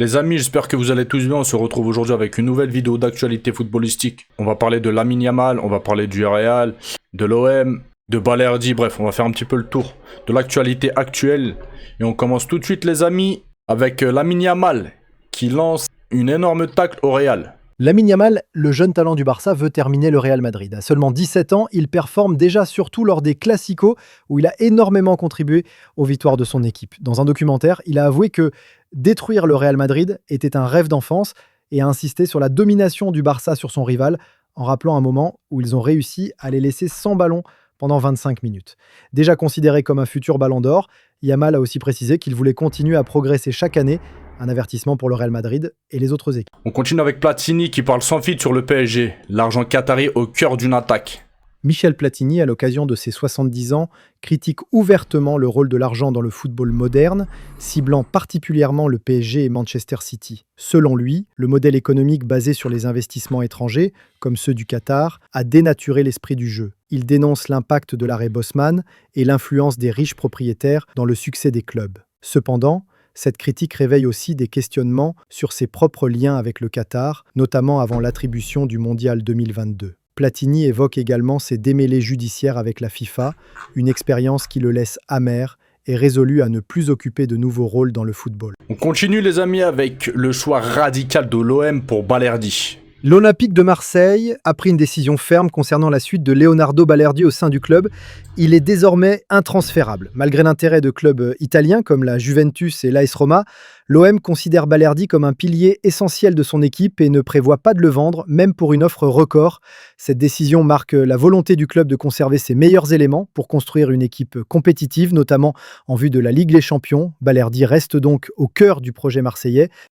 Les amis, j'espère que vous allez tous bien. On se retrouve aujourd'hui avec une nouvelle vidéo d'actualité footballistique. On va parler de Lamine Yamal, on va parler du Real, de l'OM, de Balerdi. Bref, on va faire un petit peu le tour de l'actualité actuelle. Et on commence tout de suite, les amis, avec Lamine Yamal qui lance une énorme tacle au Real. Lamine Yamal, le jeune talent du Barça, veut terminer le Real Madrid. À seulement 17 ans, il performe déjà surtout lors des Clasico où il a énormément contribué aux victoires de son équipe. Dans un documentaire, il a avoué que détruire le Real Madrid était un rêve d'enfance et a insisté sur la domination du Barça sur son rival en rappelant un moment où ils ont réussi à les laisser sans ballon pendant 25 minutes. Déjà considéré comme un futur ballon d'or, Yamal a aussi précisé qu'il voulait continuer à progresser chaque année. Un avertissement pour le Real Madrid et les autres équipes. On continue avec Platini qui parle sans filtre sur le PSG. L'argent qatari au cœur d'une attaque. Michel Platini, à l'occasion de ses 70 ans, critique ouvertement le rôle de l'argent dans le football moderne, ciblant particulièrement le PSG et Manchester City. Selon lui, le modèle économique basé sur les investissements étrangers, comme ceux du Qatar, a dénaturé l'esprit du jeu. Il dénonce l'impact de l'arrêt Bosman et l'influence des riches propriétaires dans le succès des clubs. Cependant, cette critique réveille aussi des questionnements sur ses propres liens avec le Qatar, notamment avant l'attribution du Mondial 2022. Platini évoque également ses démêlés judiciaires avec la FIFA, une expérience qui le laisse amer et résolu à ne plus occuper de nouveaux rôles dans le football. On continue les amis avec le choix radical de l'OM pour Balerdi. L'Olympique de Marseille a pris une décision ferme concernant la suite de Leonardo Balerdi au sein du club. Il est désormais intransférable. Malgré l'intérêt de clubs italiens comme la Juventus et l'AS Roma, l'OM considère Balerdi comme un pilier essentiel de son équipe et ne prévoit pas de le vendre, même pour une offre record. Cette décision marque la volonté du club de conserver ses meilleurs éléments pour construire une équipe compétitive, notamment en vue de la Ligue des Champions. Balerdi reste donc au cœur du projet marseillais.